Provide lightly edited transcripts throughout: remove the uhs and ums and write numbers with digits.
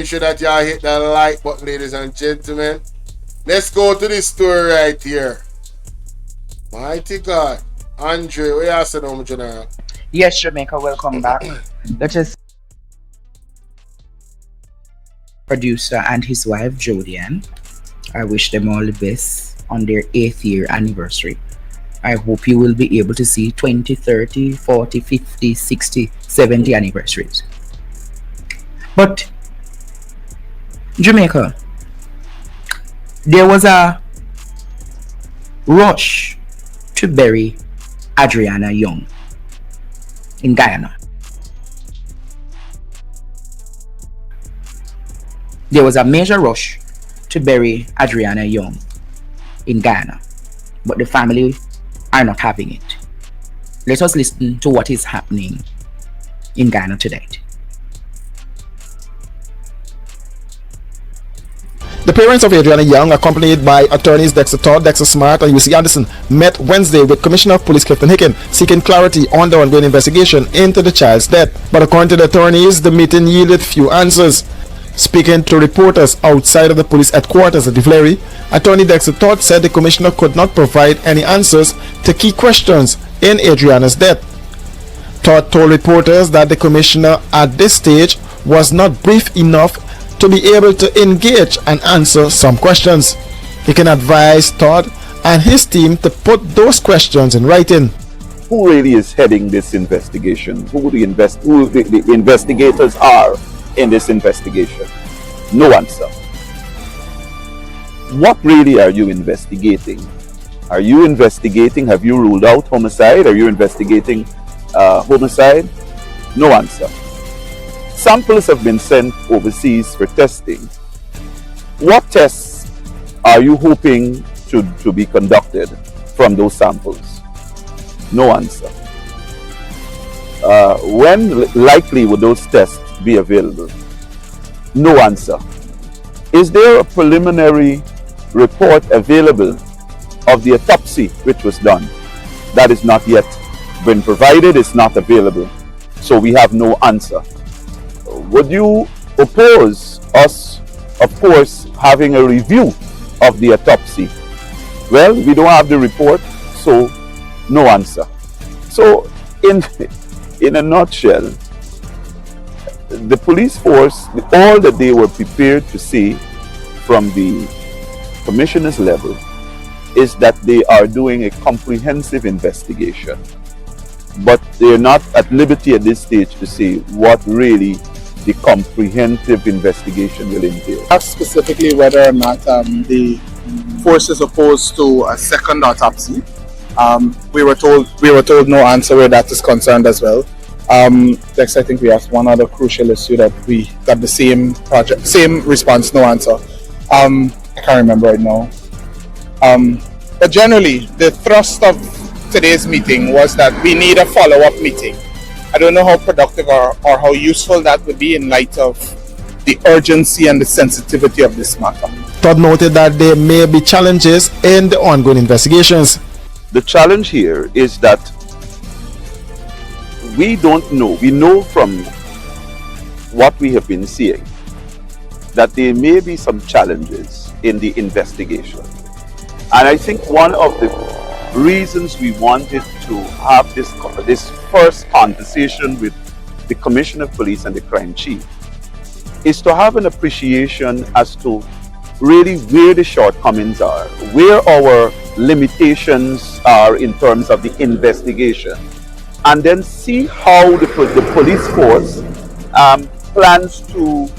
Make sure that y'all hit that like button, ladies and gentlemen. Let's go to this story right here. Mighty God. Andre, what you say now, General? Yes, Jamaica, welcome back. Let us producer and his wife Jodian. I wish them all the best on their 8th year anniversary. I hope you will be able to see 20, 30, 40, 50, 60, 70 anniversaries. But Jamaica, there was a rush to bury Adriana Young in Guyana. There was a major rush to bury Adriana Young in Guyana, but the family are not having it. Let us listen to what is happening in Ghana today. The parents of Adriana Young, accompanied by attorneys Dexter Todd, Dexter Smart, and UC Anderson, met Wednesday with Commissioner of Police Clifton Hicken, seeking clarity on the ongoing investigation into the child's death. But according to the attorneys, the meeting yielded few answers. Speaking to reporters outside of the police headquarters at Divlery, Attorney Dexter Todd said the commissioner could not provide any answers to key questions in Adriana's death. Todd told reporters that the commissioner at this stage was not brief enough to be able to engage and answer some questions. He can advise Todd and his team to put those questions in writing. Who really is heading this investigation? Who the investigators are in this investigation? No answer. What really are you investigating? Are you investigating, have you ruled out homicide? Are you investigating homicide? No answer. Samples have been sent overseas for testing. What tests are you hoping to be conducted from those samples? No answer. When likely would those tests be available? No answer. Is there a preliminary report available of the autopsy which was done? That is not yet been provided, it's not available. So we have no answer. Would you oppose us, of course, having a review of the autopsy? Well, we don't have the report, so no answer. So in a nutshell, the police force, all that they were prepared to say from the commissioner's level is that they are doing a comprehensive investigation. But they're not at liberty at this stage to say what really the comprehensive investigation will entail. Ask specifically whether or not the force is opposed to a second autopsy. We were told no answer where that is concerned as well. Next, I think we asked one other crucial issue that we got the same response, no answer. I can't remember right now. But generally, the thrust of today's meeting was that we need a follow-up meeting. I don't know how productive or how useful that would be in light of the urgency and the sensitivity of this matter. Todd noted that there may be challenges in the ongoing investigations. The challenge here is that we don't know. We know from what we have been seeing that there may be some challenges in the investigation. And I think one of the reasons we wanted to have this first conversation with the Commissioner of Police and the Crime Chief is to have an appreciation as to really where the shortcomings are, where our limitations are in terms of the investigation, and then see how the police force plans to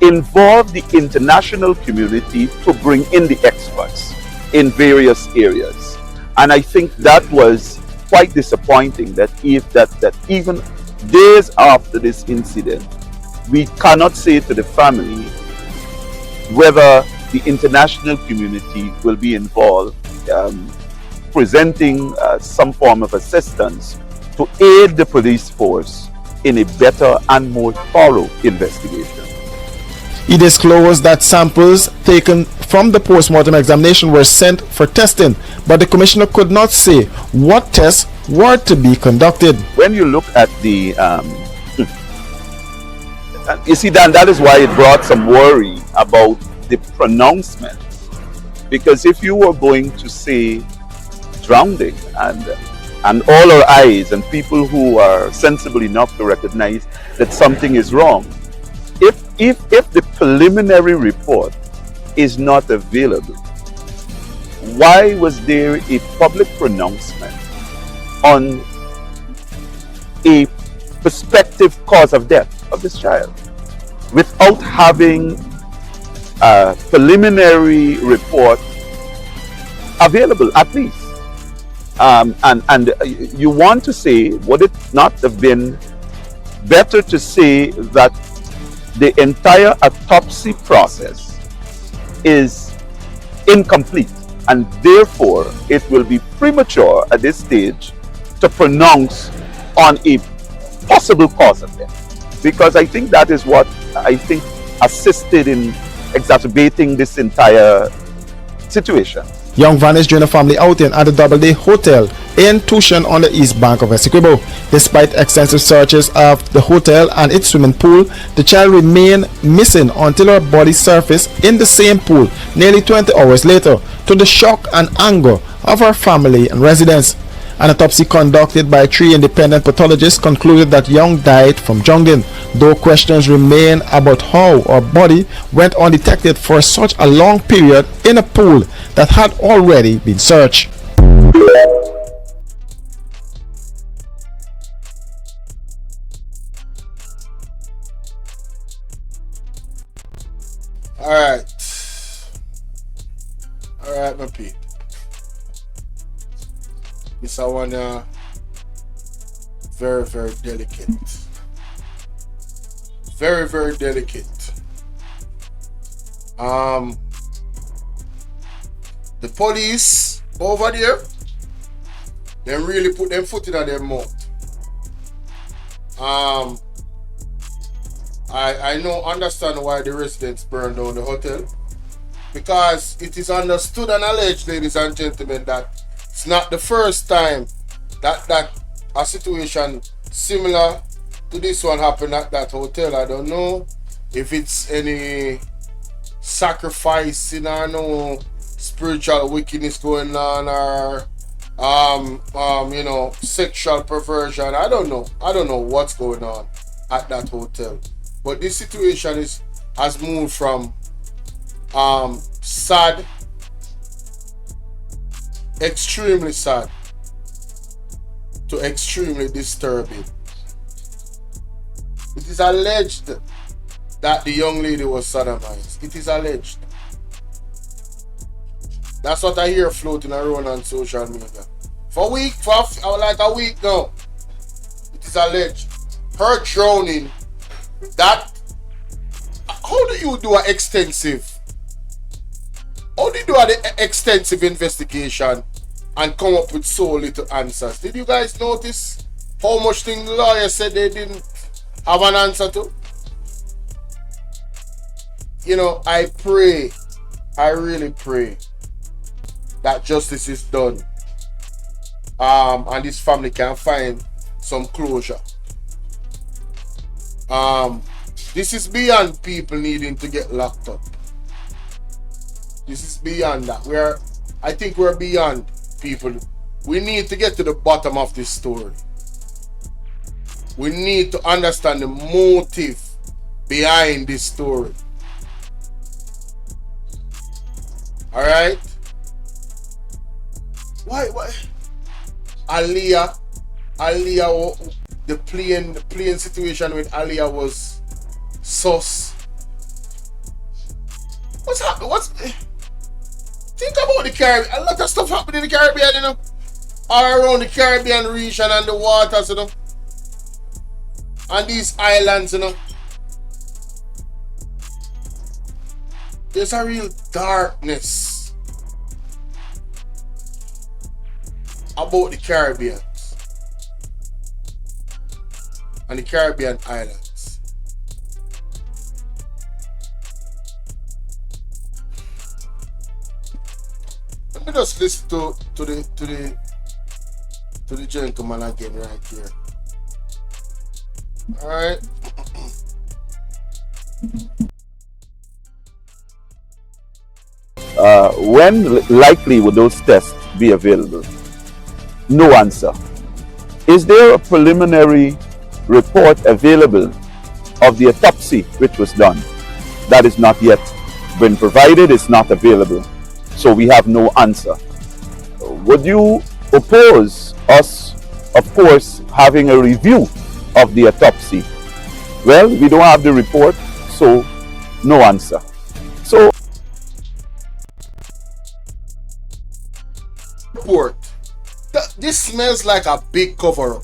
involve the international community to bring in the experts in various areas. And I think that was quite disappointing that even days after this incident, we cannot say to the family whether the international community will be involved, presenting some form of assistance to aid the police force in a better and more thorough investigation. He disclosed that samples taken from the post-mortem examination were sent for testing, but the commissioner could not say what tests were to be conducted. When you look at the You see, Dan, that is why it brought some worry about the pronouncement. Because if you were going to say drowning and all our eyes and people who are sensible enough to recognize that something is wrong, if the preliminary report is not available, why was there a public pronouncement on a prospective cause of death of this child without having a preliminary report available at least? And you want to say, would it not have been better to say that the entire autopsy process is incomplete and therefore it will be premature at this stage to pronounce on a possible cause of death? Because I think that is what I think assisted in exacerbating this entire situation. Young vanished during a family outing at the Doubleday Hotel in Tushan on the east bank of Essequibo. Despite extensive searches of the hotel and its swimming pool, the child remained missing until her body surfaced in the same pool nearly 20 hours later, to the shock and anger of her family and residents. An autopsy conducted by 3 independent pathologists concluded that Young died from drowning, though questions remain about how her body went undetected for such a long period in a pool that had already been searched. Alright, my Pete. This one very, very delicate. Very, very delicate. The police over there, they really put them foot in their mouth. I understand why the residents burned down the hotel, because it is understood and alleged, ladies and gentlemen, that it's not the first time that a situation similar to this one happened at that hotel. I don't know if it's any sacrificing or no spiritual wickedness going on, or sexual perversion. I don't know what's going on at that hotel. But this situation has moved from sad, extremely sad, to extremely disturbing. It is alleged that the young lady was sodomized. It is alleged. That's what I hear floating around on social media. For like a week now. It is alleged. Her drowning. How do you do an extensive investigation and come up with so little answers? Did you guys notice how much thing the lawyer said they didn't have an answer to? I really pray that justice is done, and this family can find some closure. This is beyond people needing to get locked up. This is beyond that. I think we're beyond people. We need to get to the bottom of this story. We need to understand the motive behind this story. Alright? Why? Aliyah, the plane situation with Aliyah was sus. What's happening? Think about the Caribbean. A lot of stuff happening in the Caribbean, all around the Caribbean region and the waters, and these islands, There's a real darkness about the Caribbean and the Caribbean islands. Let me just listen to the gentleman again right here. Alright. When likely would those tests be available? No answer. Is there a preliminary report available of the autopsy which was done? That is not yet been provided, it's not available. So we have no answer. Would you oppose us, of course, having a review of the autopsy? Well, we don't have the report, so no answer. So report. This smells like a big cover-up.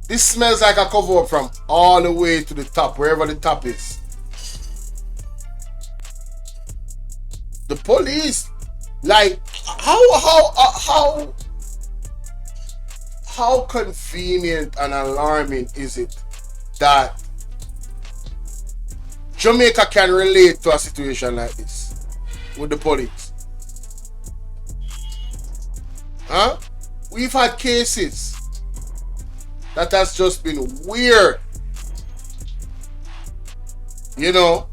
This smells like a cover-up from all the way to the top, wherever the top is. The police, like, how convenient and alarming is it that Jamaica can relate to a situation like this with the police? Huh? We've had cases that has just been weird. You know,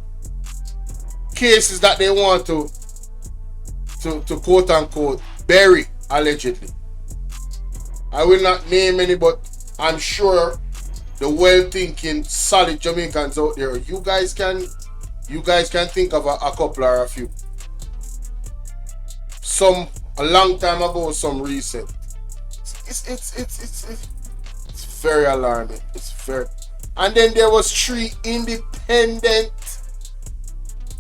cases that they want to quote unquote bury, allegedly. I will not name any, but I'm sure the well-thinking, solid Jamaicans out there, you guys can think of a couple or a few. Some a long time ago, some recent. It's very alarming. It's very. And then there was 3 independent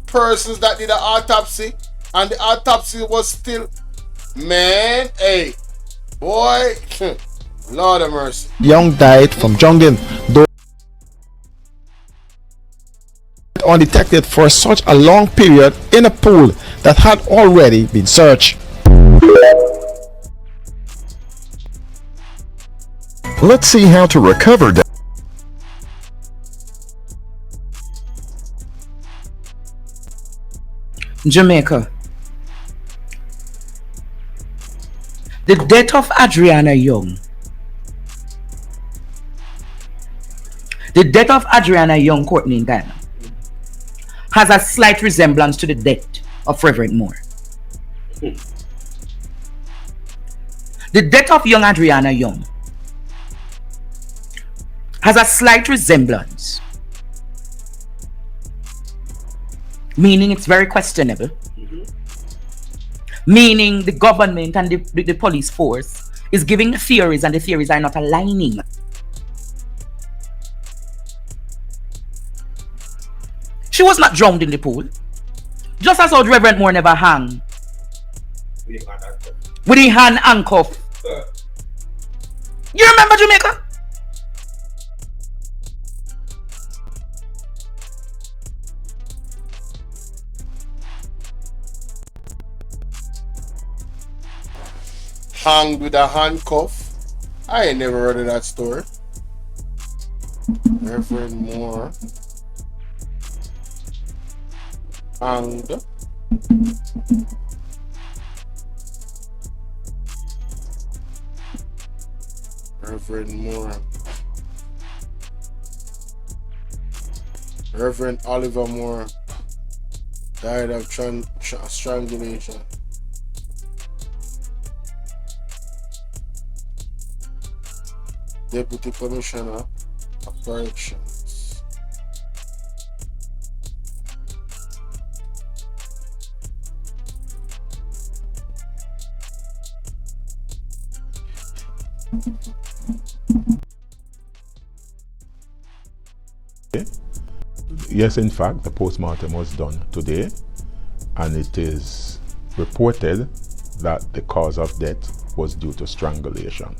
persons that did an autopsy, and the autopsy was still, man, hey, boy, Lord of mercy. Young died from drowning, though undetected for such a long period in a pool that had already been searched. Let's see how to recover. Jamaica. The death of Arriana Young. The death of Arriana Young Courtney in Ghana has a slight resemblance to the death of Reverend Moore. The death of young Arriana Young has a slight resemblance, meaning it's very questionable, meaning the government and the police force is giving theories and the theories are not aligning. She was not drowned in the pool, just as how Reverend Moore never hung with his hand handcuffed. You remember Jamaica? Hanged with a handcuff? I ain't never heard of that story. Reverend Moore hanged. Reverend Moore. Reverend Oliver Moore died of strangulation. Deputy Commissioner of Corrections. Yes, in fact, the postmortem was done today, and it is reported that the cause of death was due to strangulation.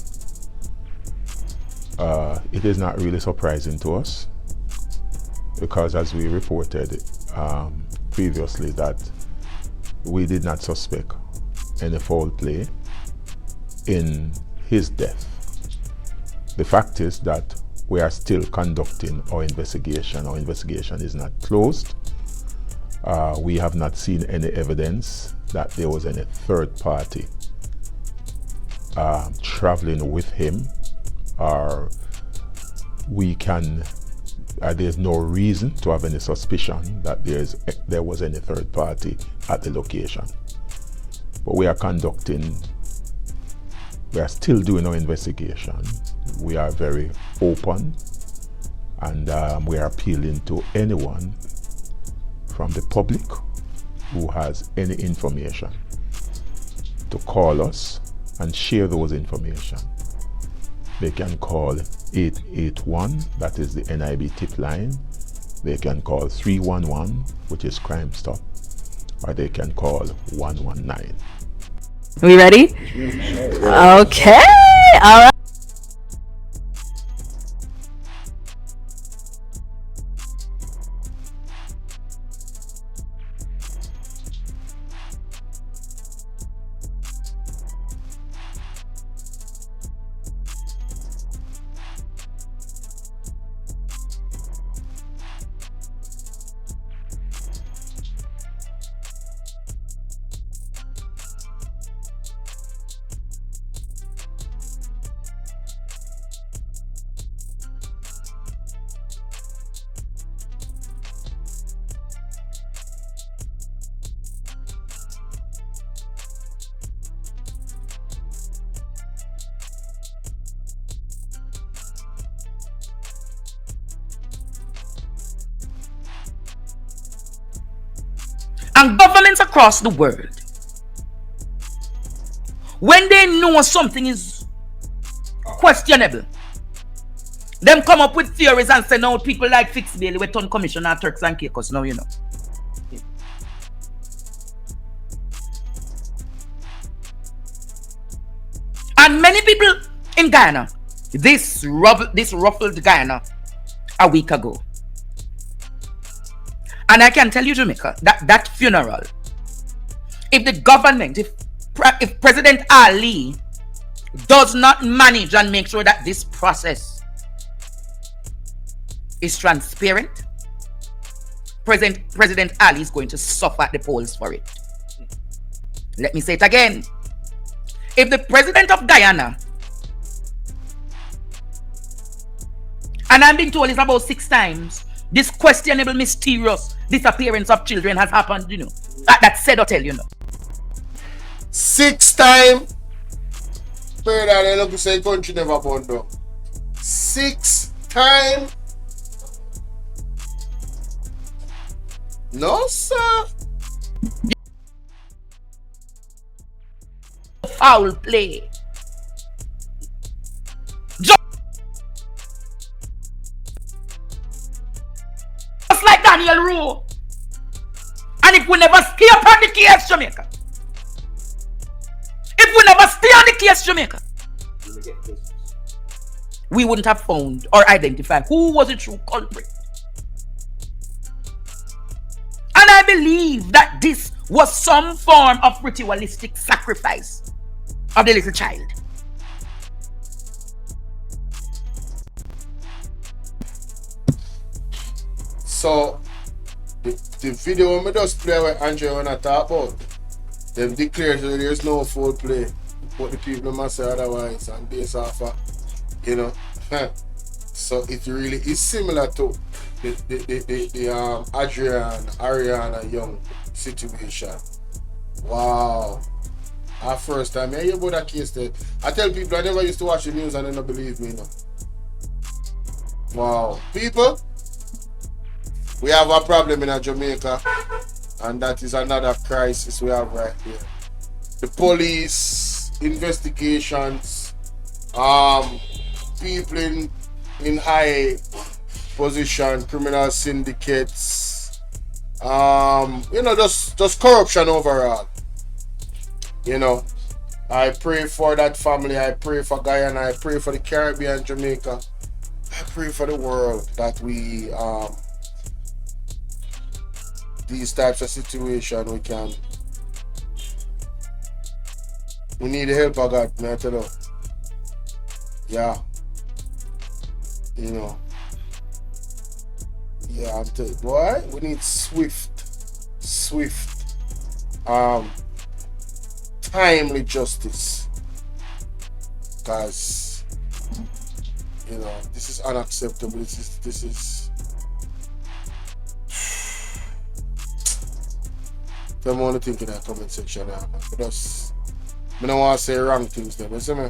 It is not really surprising to us, because as we reported previously, that we did not suspect any foul play in his death. The fact is that we are still conducting our investigation. Our investigation is not closed. We have not seen any evidence that there was any third party traveling with him, or we can there's no reason to have any suspicion that there was any third party at the location. But we are still doing our investigation. We are very open, and we are appealing to anyone from the public who has any information to call us and share those information. They can call 881, that is the NIB tip line. They can call 311, which is Crime Stop, or they can call 119. We ready? Okay. All right. And governments across the world, when they know something is questionable, them come up with theories and say, now people like Fix Bailey, we turn commissioner Turks and Caicos now, you know. And many people in Guyana, this ruffled Guyana a week ago. And I can tell you, Jamaica, that funeral, if the government, if President Ali does not manage and make sure that this process is transparent, President Ali is going to suffer at the polls for it. Let me say it again. If the president of Guyana, and I've been told it's about 6 times, this questionable, mysterious disappearance of children has happened, you know. That's said or tell, you know. 6 times. Pray that I look to say country never burn down. 6 times. No, sir. Foul play. Like Daniel Rowe. And if we never stay upon the case, Jamaica, if we never stay on the case, Jamaica, we wouldn't have found or identified who was the true culprit. And I believe that this was some form of ritualistic sacrifice of the little child. So, the video we just play with Andrea when I talk about, them declare that there's no foul play, but the people must say otherwise, and based off of, you know. So it really is similar to the Arriana Young situation. Wow. Our first time, I hear about that case there. I tell people I never used to watch the news and they don't believe me, you know. Wow. People, we have a problem in Jamaica, and that is another crisis we have right here. The police investigations, people in high position, criminal syndicates, you know, just corruption overall. You know, I pray for that family, I pray for Guyana, I pray for the Caribbean, Jamaica, I pray for the world that we these types of situations we need the help of God, man, tell you. Yeah. You know. Yeah, I'm telling you, boy, we need swift, timely justice. Because, you know, this is unacceptable. This is Tell me what you think in that comment section. I don't want to say wrong things then. You see me?